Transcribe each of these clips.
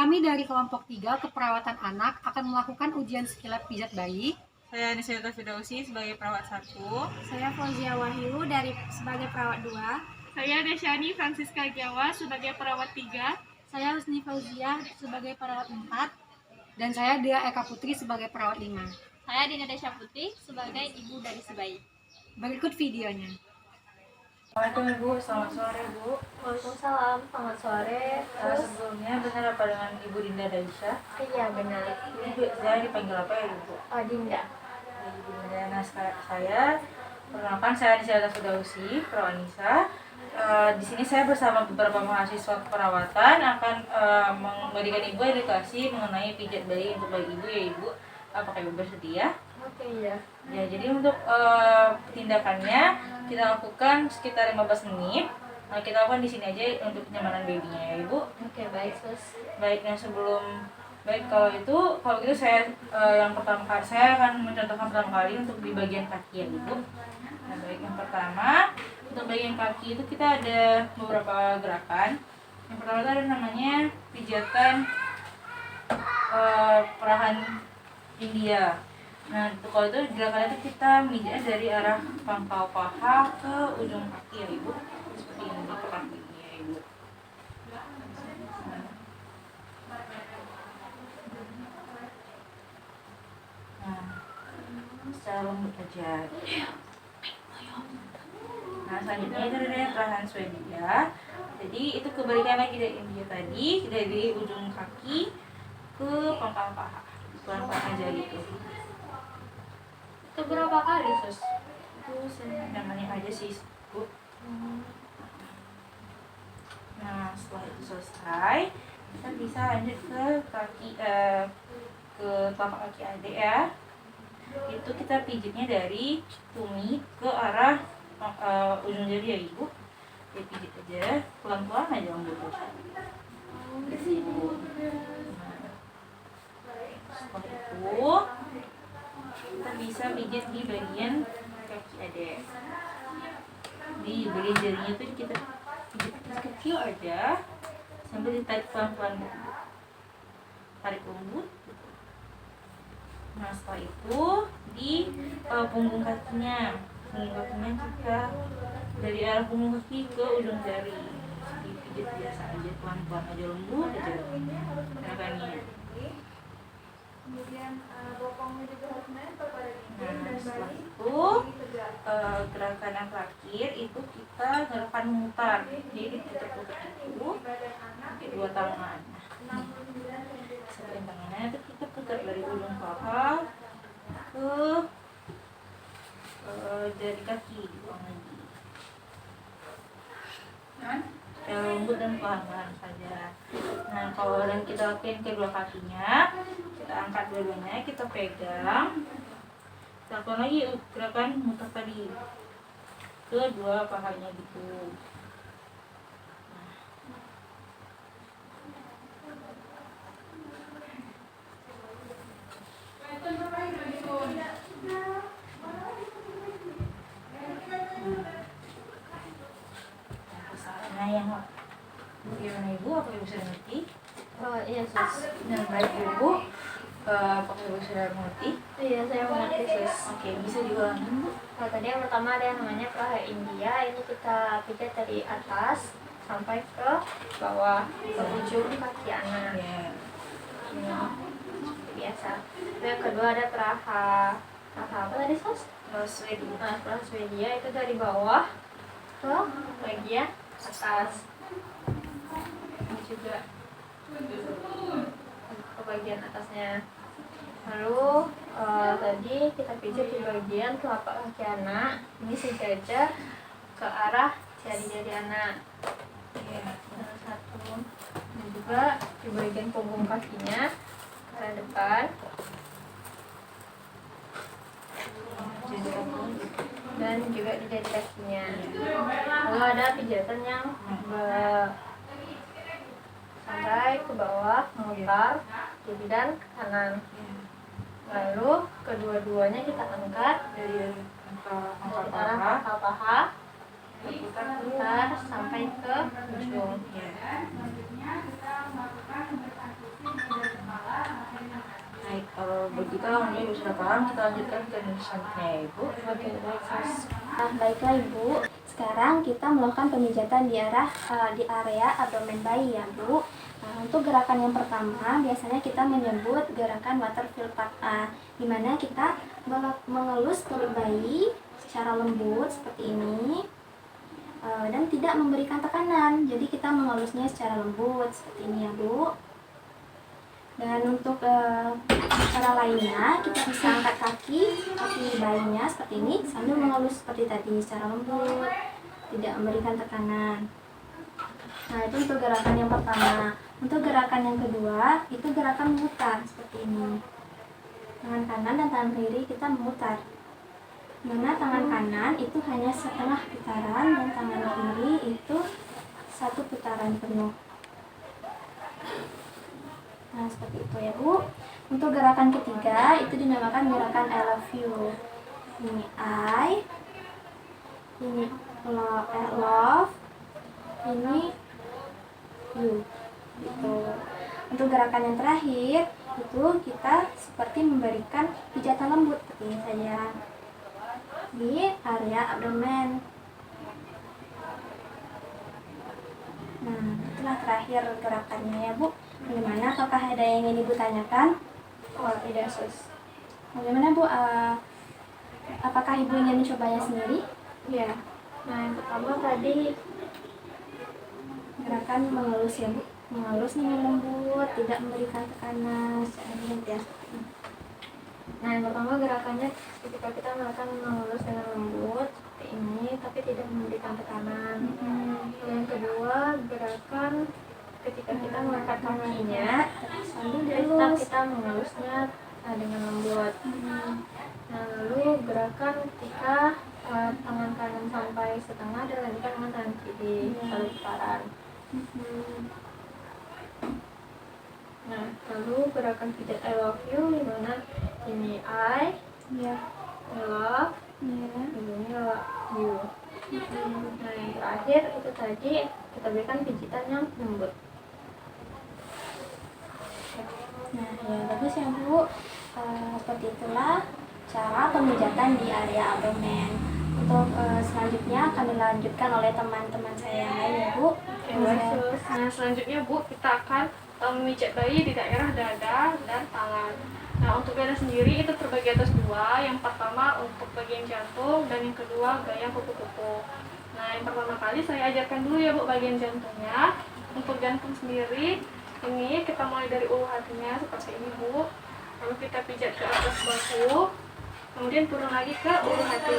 Kami dari kelompok 3 keperawatan anak akan melakukan ujian skillet pijat bayi. Saya Anisyata Fidausi sebagai perawat 1. Saya Fauzia Wahyu sebagai perawat 2. Saya Desyani Francisca Jawa sebagai perawat 3. Saya Husni Fauzia sebagai perawat 4. Dan saya Dea Eka Putri sebagai perawat 5. Saya Dina Desya Putri sebagai ibu dari si bayi. Berikut videonya. Assalamualaikum Ibu, selamat sore Bu. Waalaikumsalam, selamat sore. Sebelumnya benar apa dengan Ibu Dinda Daisha? Iya benar. Ibu, saya dipanggil apa ya Ibu? Oh Dinda. Ibu Dinda. Nah, saya perkenalkan, saya Anisyata Fidausi, perawat Nisa. Di sini saya bersama beberapa mahasiswa keperawatan akan memberikan Ibu edukasi mengenai pijat bayi untuk bayi Ibu ya Ibu. Apakah Ibu bersedia? Oke ya. Ya, jadi untuk tindakannya kita lakukan sekitar 15 menit. Nah, kita lakukan di sini aja untuk kenyamanan babynya ya Ibu. Oke baik sus. Baik, kalau gitu saya yang pertama kali saya akan mencontohkan pertama kali untuk di bagian kaki ya Ibu. Nah, baik, yang pertama untuk bagian kaki itu kita ada beberapa gerakan. Yang pertama itu ada namanya pijatan perahan India. Nah, kalau itu gerakannya itu kita mijitnya dari arah pangkal paha ke ujung kaki ya Ibu. Seperti ini ke kakinya ya Ibu. Nah, secara lembut aja. Nah, selanjutnya itu ada perahan Swedia. Jadi itu kebalikan lagi dari India tadi, dari ujung kaki ke pangkal paha. Pelan-pelan aja gitu. Itu berapa kali sus? Itu namanya aja sih Bu. Nah, setelah itu selesai, kita bisa lanjut ke kaki ke telapak kaki adik ya. Itu kita pijitnya dari tumit ke arah ujung jari ya Ibu. Dia pijit aja, pelan-pelan aja lembut. Gitu. Setelah itu kita bisa pijit di bagian kaki adik. Di bagian jarinya itu kita pijit kecil aja sambil ditarik pelan-pelan gitu. Tarik lembut. Nah, setelah itu di punggung kakinya kita dari arah punggung kaki ke ujung jari dipijit biasa aja, pelan-pelan aja, lembut aja gerakannya. Kemudian bokongnya juga harus nempel pada dinding Nah, dan setelah bayi. itu gerakan yang terakhir itu kita gerakan memutar. Jadi diputar-putar itu pakai dua tangan. Satu tangannya itu kita putar dari ujung paha ke jari kaki, dibuang lagi. Yang lembut dan pelan-pelan saja. Nah, kalau dan kita lakukan kedua kakinya, kita angkat dua-duanya, kita pegang. Kita lakukan lagi gerakan mutar tadi kedua pahanya gitu. Nah, yang gimana Ibu? Apa Ibu sudah mengerti? Oh iya sus. Nah, baik Ibu. Apakah Ibu sudah mengerti? Iya saya mengerti sus. Oke, bisa diulangi Bu? Nah, tadi yang pertama ada yang namanya peraha India. Ini kita pijat dari atas sampai ke bawah ke ujung kaki anak. Ya. Seperti biasa. Terus yang kedua ada peraha apa tadi sus? Swedia. Nah, peraha Swedia itu dari bawah ke bagian atas. Ini juga ke bagian atasnya. Lalu tadi kita pijat di bagian telapak kaki anak. Ini sejajar ke arah jari-jari anak. Ya. Salah satu. Dan juga di bagian punggung kakinya ke arah depan. Jadi kamu Dan juga di jari kakinya. Lalu ada pijatan yang sampai ke bawah, memutar kiri dan kanan. Lalu kedua-duanya kita angkat dari dari arah pangkal paha, putar sampai ke ujung. Ya. Begitu Ibu sudah paham, kita lanjutkan ke selanjutnya ya Ibu. Oke, baik, Sus. Nah, baiklah Ibu. Sekarang kita melakukan pemijatan di area abdomen bayi ya, Bu. Nah, untuk gerakan yang pertama, biasanya kita menyebut gerakan Waterfill Part A, di mana kita mengelus perut bayi secara lembut seperti ini, dan tidak memberikan tekanan. Jadi kita mengelusnya secara lembut seperti ini ya, Bu. Dan untuk cara lainnya, kita bisa angkat kaki bayinya seperti ini sambil mengelus seperti tadi secara lembut, tidak memberikan tekanan. Nah, itu untuk gerakan yang pertama. Untuk gerakan yang kedua, itu gerakan memutar seperti ini. Tangan kanan dan tangan kiri kita memutar. Mana tangan kanan itu hanya setengah putaran dan tangan kiri itu 1 putaran penuh. Nah, seperti itu ya, Bu. Untuk gerakan ketiga itu dinamakan gerakan I love you. Ini I, ini love, ini you. Gitu. Untuk gerakan yang terakhir itu kita seperti memberikan pijatan lembut seperti ini saja di area abdomen. Nah, itulah terakhir gerakannya ya, Bu. Bagaimana? Apakah ada yang ingin Ibu tanyakan? Oh, tidak, Sus. Bagaimana, Bu? Apakah Ibu ingin mencobanya sendiri? Ya. Nah, yang pertama tadi gerakan mengelus ya, Bu. Mengelus dengan lembut, tidak memberikan tekanan secara lembut ya. Nah, yang pertama gerakannya ketika kita melakukan mengelus dengan lembut seperti ini, tapi tidak memberikan tekanan. Yang kedua, gerakan ketika kita mengangkat kakinya sambil tetap kita mengelusnya dengan lembut. Nah, lalu gerakan ketika tangan kanan sampai setengah dilanjutkan dengan tangan kiri satu putaran. Nah, lalu gerakan pijat I love you, di mana ini I love, ini you. Nah, yang terakhir itu tadi kita berikan pijitan yang lembut. Nah, ya bagus ya, Bu. Seperti itulah cara pemijatan di area abdomen. Untuk selanjutnya kami lanjutkan oleh teman-teman saya yang lain ya, Bu. Nah, selanjutnya Bu, kita akan memijat bayi di daerah dada dan tangan. Nah, untuk dada sendiri itu terbagi atas 2. Yang pertama untuk bagian jantung dan yang kedua gaya kupu-kupu. Nah, yang pertama kali saya ajarkan dulu ya Bu bagian jantungnya. Untuk jantung sendiri, ini kita mulai dari ulu hatinya seperti ini Bu. Lalu kita pijat ke atas bahu, kemudian turun lagi ke ulu hati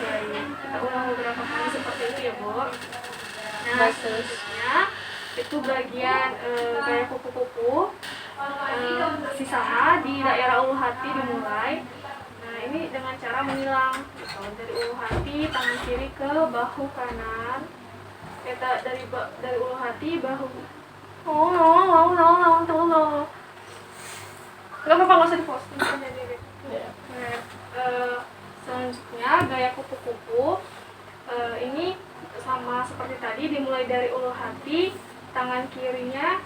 bayi. Kita ulang beberapa kali seperti itu ya Bu. Nah, selanjutnya itu bagian gaya kupu-kupu, masih sama di daerah ulu hati dimulai. Nah, ini dengan cara menyilang gitu. Dari ulu hati tangan kiri ke bahu kanan, kita dari ulu hati bahu nggak apa-apa, nggak usah diposting sendiri. Nah, selanjutnya gaya kupu-kupu, ini sama seperti tadi, dimulai dari ulu hati, tangan kirinya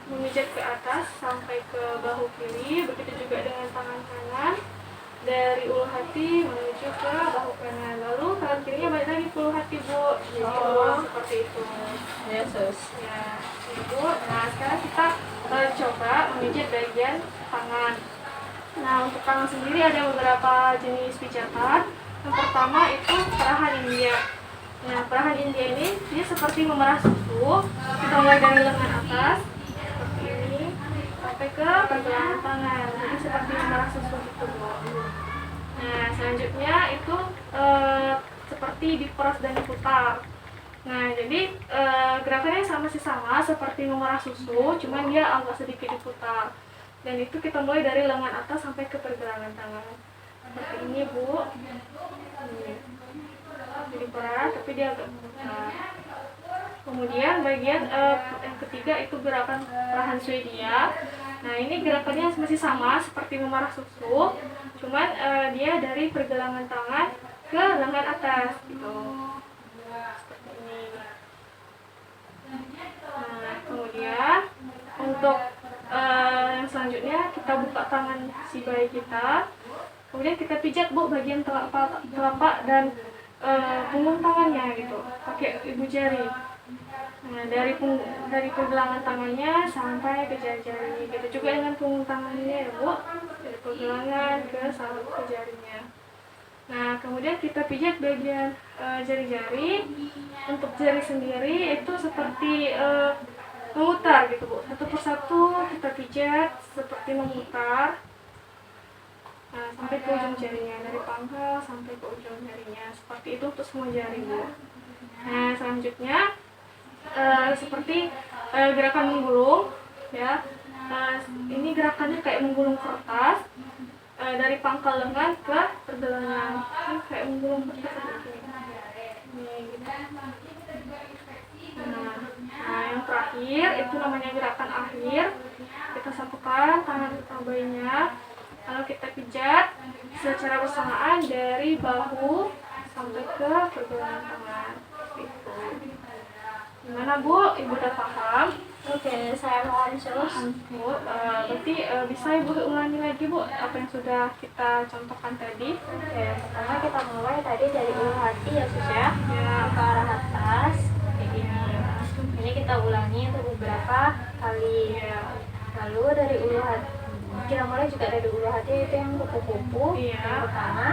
memijat ke atas sampai ke bahu kiri, begitu juga dengan tangan kanan dari ulu hati menuju ke bahu kanan, lalu tangan kirinya balik lagi ke ulu hati Bu. Jadi seperti itu Ya, Sus. ya Bu. Nah, sekarang kita coba memijat bagian tangan. Nah, untuk tangan sendiri ada beberapa jenis pijatan. Yang pertama itu perahan India. Nah, perahan India ini dia seperti memerah susu. Kita mulai dari lengan atas seperti ini sampai ke pergelangan tangan. Jadi seperti memerah susu gitu Bu. Nah, selanjutnya itu seperti diperas dan diputar. Nah, jadi gerakannya sama seperti memerah susu, cuman dia agak sedikit diputar. Dan itu kita mulai dari lengan atas sampai ke pergelangan tangan. Seperti ini Bu. Jadi peras tapi dia agak memutar. Kemudian bagian yang ketiga itu gerakan perahan Swedia. Nah, ini gerakannya masih sama seperti memerah susu, cuman dia dari pergelangan tangan ke lengan atas gitu. Seperti ini. Nah, kemudian untuk Yang selanjutnya kita buka tangan si bayi kita, kemudian kita pijat Bu bagian telapak dan punggung tangannya gitu, pakai ibu jari. Nah, dari pergelangan tangannya sampai ke jari-jari. Gitu juga dengan punggung tangannya ya Bu, dari pergelangan ke jarinya. Nah, kemudian kita pijat bagian jari-jari. Untuk jari sendiri itu seperti memutar gitu Bu. Satu persatu kita pijat seperti memutar. Nah, sampai ke ujung jarinya, dari pangkal sampai ke ujung jarinya. Seperti itu untuk semua jari Bu. Nah, selanjutnya seperti gerakan menggulung ya. Ini gerakannya kayak menggulung kertas. Dari pangkal lengan ke pergelangan, kayak menggulung kertas ini gitu. Nah, yang terakhir itu namanya gerakan akhir. Kita satukan tangan bayinya, lalu kita pijat secara bersamaan dari bahu sampai ke pergelangan tangan. Gitu. Gimana Bu? Ibu udah paham? Oke, saya mohon terus. Bu, berarti bisa Ibu ulangi lagi Bu apa yang sudah kita contohkan tadi? Oke, pertama kita mulai tadi dari ulu hati ya Sus ya, Ya, ke arah atas kayak gini. Ini kita ulangi untuk beberapa kali. ya, Lalu dari ulu hati, kita mulai juga dari ulu hati itu yang kupu-kupu. Iya. Yang pertama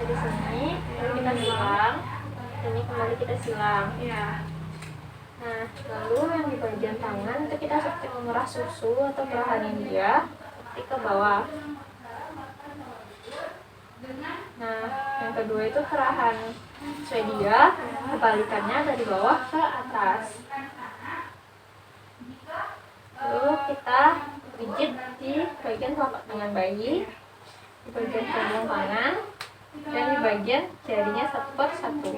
dari sini, lalu kita silang. Ini kembali kita silang. ya. Nah, lalu yang di bagian tangan itu kita seperti memerah susu atau merahan India ke bawah. Nah, yang kedua itu kerahan Swedia, kebalikannya dari bawah ke atas. Lalu kita pijit di bagian telapak tangan bayi, di bagian punggung tangan, dan di bagian jarinya satu per satu.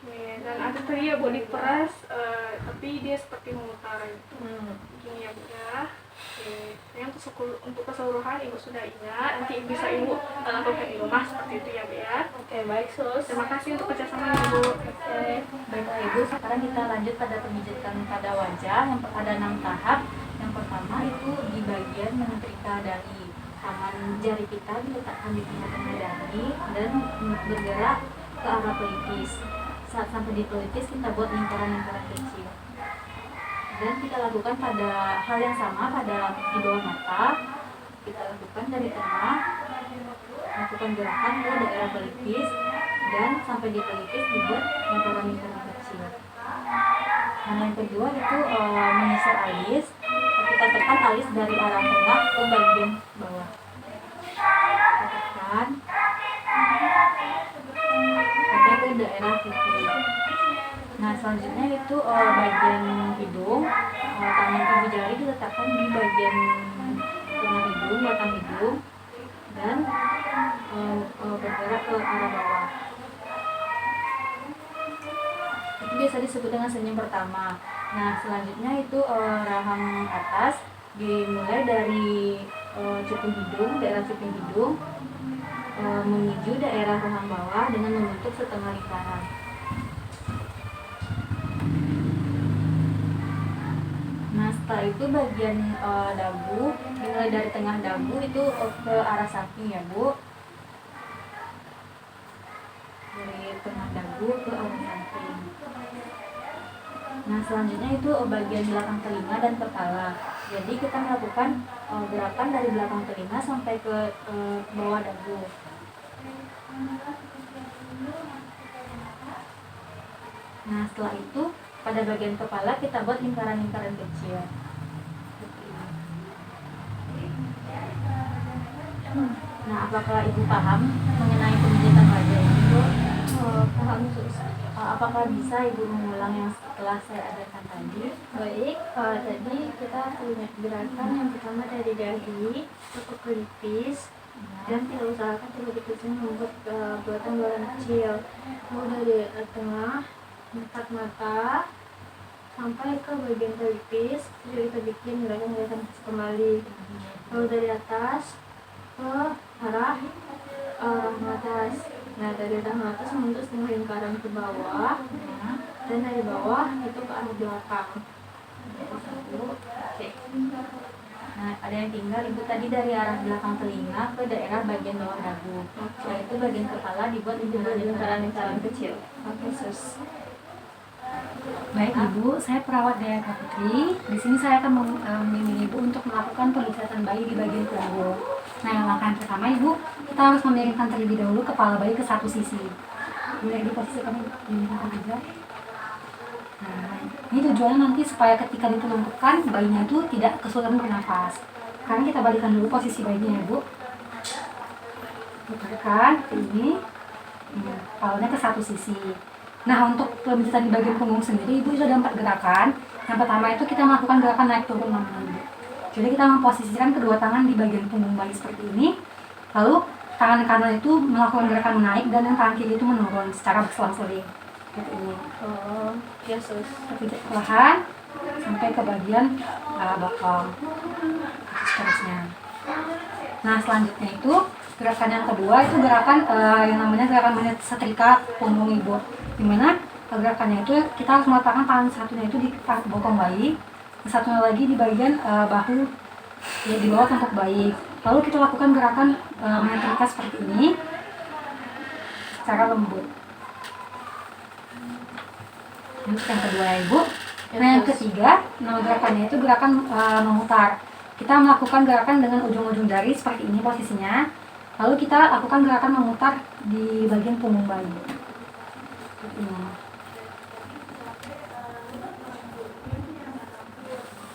Oke, dan ada tadi ya Bu diperas, tapi dia seperti memutar gitu. Gini ya Bu ya. Oke, yang untuk keseluruhan Ibu sudah ingat, nanti bisa Ibu lakukan di rumah seperti itu ya Bu ya. Oke, baik Sus. Terima kasih untuk kerjasamanya Bu. Oke, baiklah Ibu. Sekarang kita lanjut pada pemijatan pada wajah yang ada 6 tahap. Yang pertama itu di bagian menyetrika dahi. Tangan jari kita diletakkan di tengah-tengah dahi dan bergerak ke arah pelipis. Saat sampai di pelipis kita buat lingkaran-lingkaran kecil. Dan kita lakukan pada hal yang sama pada di bawah mata. Kita lakukan dari tengah, lakukan gerakan ke daerah pelipis dan sampai di pelipis dibuat lingkaran-lingkaran kecil. Nah, yang kedua itu menyisir alis. Kita tekan alis dari arah tengah ke bagian bawah. Tekan sampai ke daerah pipi. Nah, selanjutnya itu bagian hidung. Tangan ibu jari diletakkan di bagian tengah hidung, batang hidung, dan bergerak ke arah bawah. Itu biasa disebut dengan senyum pertama. Nah, selanjutnya itu rahang atas, dimulai dari cuping hidung, daerah cuping hidung, menuju daerah rahang bawah dengan membentuk setengah lingkaran. Nah, setelah itu bagian dagu, dimulai dari tengah dagu itu ke arah samping ya Bu. Dari tengah dagu ke arah samping. Nah, selanjutnya itu bagian belakang telinga dan kepala. Jadi kita melakukan gerakan dari belakang telinga sampai ke bawah dagu. Nah, setelah itu pada bagian kepala kita buat lingkaran-lingkaran kecil. Nah, apakah Ibu paham mengenai pemijatan wajah ini, Bu? Paham Sus. Apakah bisa Ibu mengulang yang setelah saya adakan tadi? Baik, tadi kita punya gerakan yang pertama dari dahi ke pelipis, dan kita usahakan pelipis-pelipis membuat buatan kecil. Lalu dari tengah dekat mata sampai ke bagian pelipis, jadi kita bikin gerakan-gerakan kembali. Lalu dari atas ke arah atas. Nah, dari arah atas membentuk setengah lingkaran ke bawah, dan dari bawah itu ke arah belakang. Satu, Oke. Nah, ada yang tinggal Ibu tadi dari arah belakang telinga ke daerah bagian bawah dagu. Setelah itu bagian kepala dibuat lingkaran-lingkaran kecil. Oke, sus. Baik Ibu, saya perawat Dea Putri. Di sini saya akan membimbing Ibu untuk melakukan pemijatan bayi di bagian punggung. Nah, yang langkah yang pertama Ibu, kita harus memiringkan terlebih dahulu kepala bayi ke satu sisi. Boleh diposisikan miringkan juga. Nah, ini tujuannya nanti supaya ketika ditelungkupkan bayinya itu tidak kesulitan bernafas. Sekarang kita balikan dulu posisi bayinya ya Bu. Putarkan ke ini, kepalanya ke satu sisi. Nah, untuk pemijatan di bagian punggung sendiri, Ibu itu ada 4 gerakan. Yang pertama itu kita melakukan gerakan naik turun namanya, Ibu. Jadi kita memposisikan kedua tangan di bagian punggung bayi seperti ini. Lalu tangan kanan itu melakukan gerakan menaik dan yang tangan kiri itu menurun secara berselang-seling. Seperti ini. Oh, ya sus. Pijat perlahan sampai ke bagian bokong. Seterusnya. Nah, selanjutnya itu gerakan yang kedua itu gerakan yang namanya gerakan setrika punggung Ibu. Dimana gerakannya itu kita harus meletakkan tangan satunya itu di bokong bayi, satunya lagi di bagian bahu ya, di bawah tengkuk bayi. Lalu kita lakukan gerakan menyetrika seperti ini secara lembut. Untuk yang kedua ya Ibu. Nah, yang ketiga, nama gerakannya itu gerakan memutar. Kita melakukan gerakan dengan ujung-ujung jari seperti ini posisinya. Lalu kita lakukan gerakan memutar di bagian punggung bayi.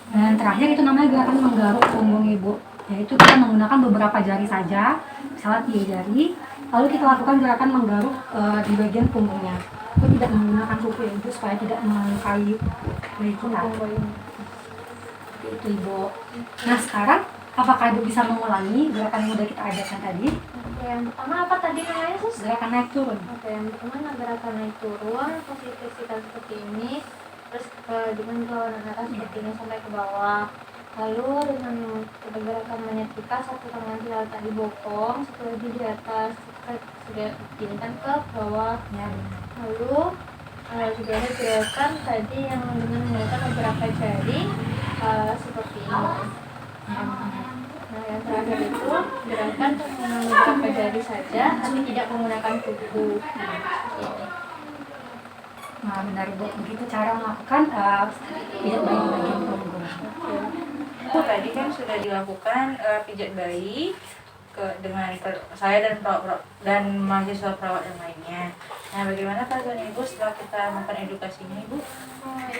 Dan terakhir itu namanya gerakan menggaruk punggung Ibu. Yaitu kita menggunakan beberapa jari saja, misalnya 3 jari. Lalu kita lakukan gerakan menggaruk di bagian punggungnya. Itu tidak menggunakan kuku ya Ibu, supaya tidak melukai bayi kita. Itu Ibu. Nah, sekarang apakah Ibu bisa mengulangi gerakan yang sudah kita ajarkan tadi? Oke, yang pertama apa tadi namanya sus? Gerakan naik turun. Oke, yang pertama gerakan naik turun, posisikan seperti ini. Terus dengan berlawanan arah seperti ini sampai ke bawah. Lalu dengan gerakan menyetrika, satu tangan diletakkan di bokong, satu lagi di atas, sudah diginikan ke bawah. Ya. Lalu juga ada gerakan tadi yang dengan menggunakan beberapa jari seperti ini. Nah, yang terakhir itu gerakan dengan beberapa jari saja, tapi tidak menggunakan kuku. Nah, benar Bu, begitu cara melakukan pijat bayi di bagian punggung. Bu, tadi kan sudah dilakukan pijat bayi dengan saya dan mahasiswa perawat yang lainnya. Nah, bagaimana perasaan Ibu setelah kita melakukan edukasinya, Ibu?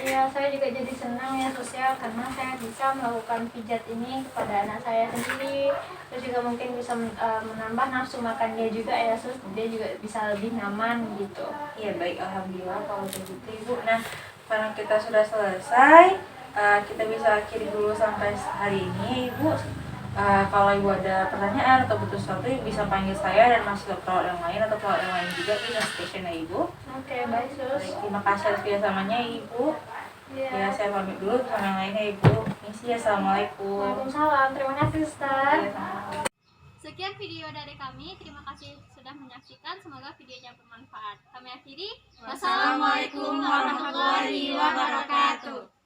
Iya, saya juga jadi senang ya sosial karena saya bisa melakukan pijat ini kepada anak saya sendiri. Terus juga mungkin bisa menambah nafsu makannya juga ya sus, dia juga bisa lebih nyaman gitu. Iya, baik, alhamdulillah kalau begitu Ibu. Nah, karena kita sudah selesai, kita bisa akhiri dulu sampai hari ini, Ibu. Kalau Ibu ada pertanyaan atau butuh sesuatu, bisa panggil saya dan mahasiswa perawat yang lain atau perawat yang lain juga di station ya Ibu. Oke, baik sus. Baik, terima kasih atas kerjasamanya Ibu. Iya. Ya, saya pamit dulu sama yang lainnya Ibu. Misi, assalamualaikum. Waalaikumsalam. Terima kasih Ustaz. Ya, sama-sama. Sekian video dari kami. Terima kasih sudah menyaksikan. Semoga videonya bermanfaat. Kami akhiri. Wassalamualaikum warahmatullahi wabarakatuh.